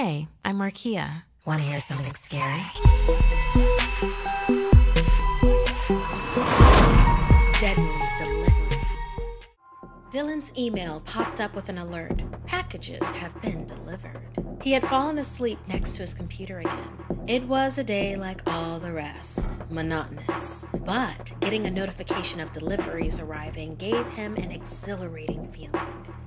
Hey, I'm Markia. Want to hear something scary? Deadly delivery. Dylan's email popped up with an alert. Packages have been delivered. He had fallen asleep next to his computer again. It was a day like all the rest, monotonous. But getting a notification of deliveries arriving gave him an exhilarating feeling.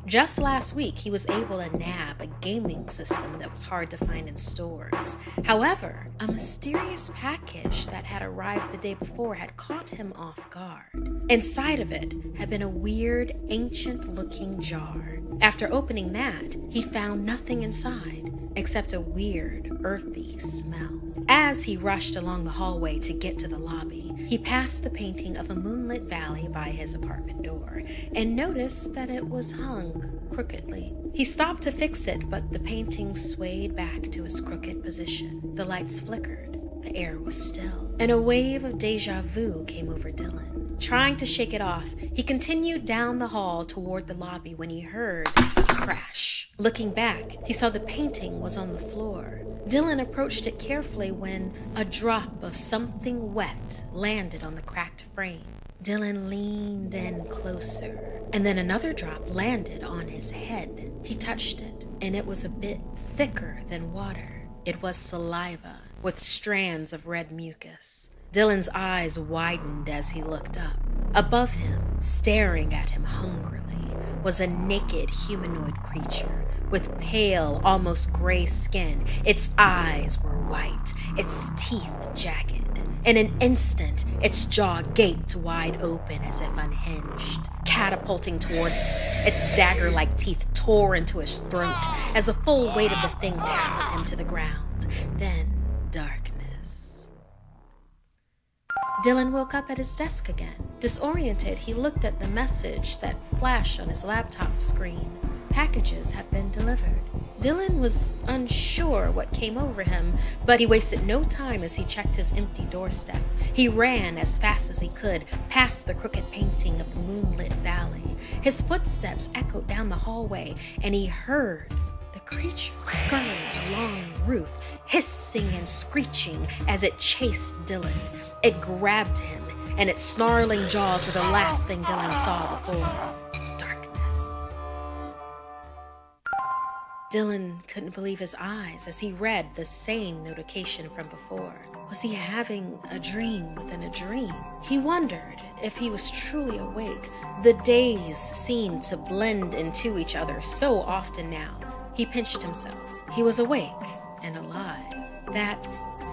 Just last week, he was able to nab a gaming system that was hard to find in stores. However, a mysterious package that had arrived the day before had caught him off guard. Inside of it had been a weird, ancient-looking jar. After opening that, he found nothing inside except a weird, earthy smell. As he rushed along the hallway to get to the lobby, he passed the painting of a moonlit valley by his apartment door and noticed that it was hung crookedly. He stopped to fix it, but the painting swayed back to its crooked position. The lights flickered, the air was still, and a wave of deja vu came over Dylan. Trying to shake it off, he continued down the hall toward the lobby when he heard a crash. Looking back, he saw the painting was on the floor. Dylan approached it carefully when a drop of something wet landed on the cracked frame. Dylan leaned in closer, and then another drop landed on his head. He touched it, and it was a bit thicker than water. It was saliva with strands of red mucus. Dylan's eyes widened as he looked up. Above him, staring at him hungrily, was a naked humanoid creature with pale, almost gray skin. Its eyes were white, its teeth jagged. In an instant, its jaw gaped wide open as if unhinged. Catapulting towards its dagger-like teeth tore into his throat as the full weight of the thing tackled him to the ground. Then, darkness. Dylan woke up at his desk again. Disoriented, he looked at the message that flashed on his laptop screen. Packages have been delivered. Dylan was unsure what came over him, but he wasted no time as he checked his empty doorstep. He ran as fast as he could, past the crooked painting of the moonlit valley. His footsteps echoed down the hallway, and he heard the creature scurrying along the roof, hissing and screeching as it chased Dylan. It grabbed him, and its snarling jaws were the last thing Dylan saw before darkness. Dylan couldn't believe his eyes as he read the same notification from before. Was he having a dream within a dream? He wondered if he was truly awake. The days seemed to blend into each other so often now. He pinched himself. He was awake and alive. That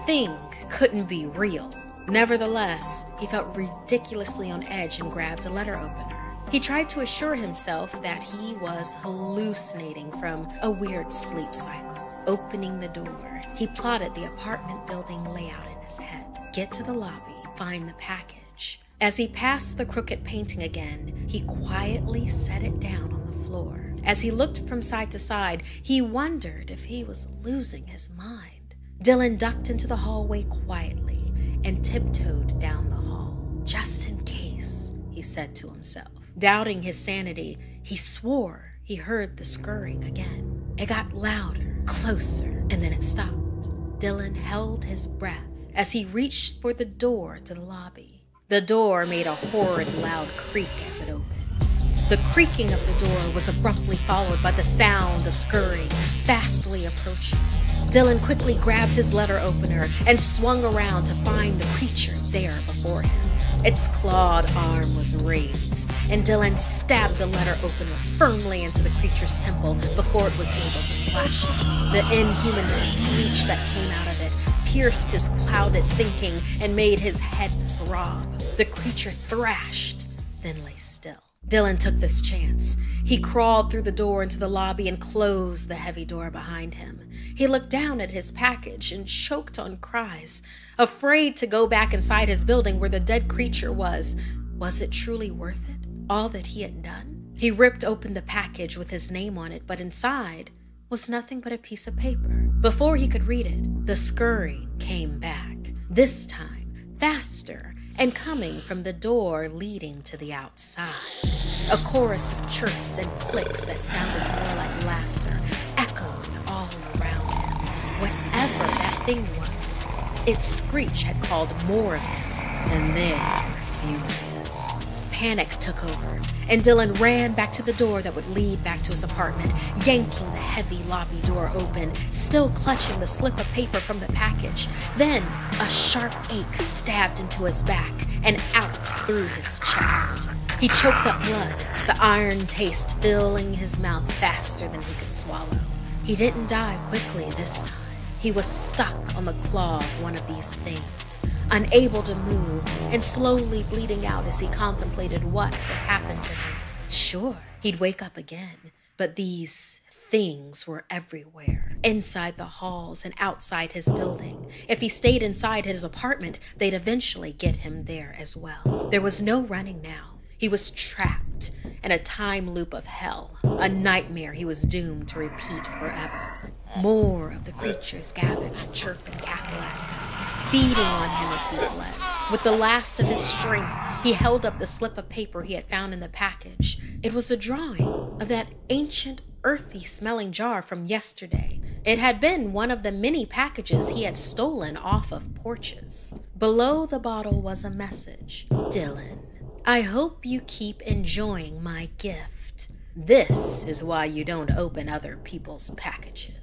thing couldn't be real. Nevertheless, he felt ridiculously on edge and grabbed a letter opener. He tried to assure himself that he was hallucinating from a weird sleep cycle. Opening the door, he plotted the apartment building layout in his head. Get to the lobby, find the package. As he passed the crooked painting again, he quietly set it down on the floor. As he looked from side to side, he wondered if he was losing his mind. Dylan ducked into the hallway quietly and tiptoed down the hall. Just in case, he said to himself. Doubting his sanity, he swore he heard the scurrying again. It got louder, closer, and then it stopped. Dylan held his breath as he reached for the door to the lobby. The door made a horrid loud creak as it opened. The creaking of the door was abruptly followed by the sound of scurrying, fastly approaching. Dylan quickly grabbed his letter opener and swung around to find the creature there before him. Its clawed arm was raised, and Dylan stabbed the letter opener firmly into the creature's temple before it was able to slash him. The inhuman screech that came out of it pierced his clouded thinking and made his head throb. The creature thrashed, then lay still. Dylan took this chance. He crawled through the door into the lobby and closed the heavy door behind him. He looked down at his package and choked on cries. Afraid to go back inside his building where the dead creature was it truly worth it? All that he had done? He ripped open the package with his name on it, but inside was nothing but a piece of paper. Before he could read it, the scurry came back. This time, faster, and coming from the door leading to the outside. A chorus of chirps and clicks that sounded more like laughter echoed all around him. thing was. Its screech had called more of them, and they were furious. Panic took over, and Dylan ran back to the door that would lead back to his apartment, yanking the heavy lobby door open, still clutching the slip of paper from the package. Then a sharp ache stabbed into his back and out through his chest. He choked up blood, the iron taste filling his mouth faster than he could swallow. He didn't die quickly this time. He was stuck on the claw of one of these things, unable to move and slowly bleeding out as he contemplated what would happen to him. Sure, he'd wake up again, but these things were everywhere, inside the halls and outside his building. If he stayed inside his apartment, they'd eventually get him there as well. There was no running now. He was trapped in a time loop of hell, a nightmare he was doomed to repeat forever. More of the creatures gathered to chirp and cackle at him, feeding on him as he fled. With the last of his strength, he held up the slip of paper he had found in the package. It was a drawing of that ancient, earthy-smelling jar from yesterday. It had been one of the many packages he had stolen off of porches. Below the bottle was a message. Dylan, I hope you keep enjoying my gift. This is why you don't open other people's packages.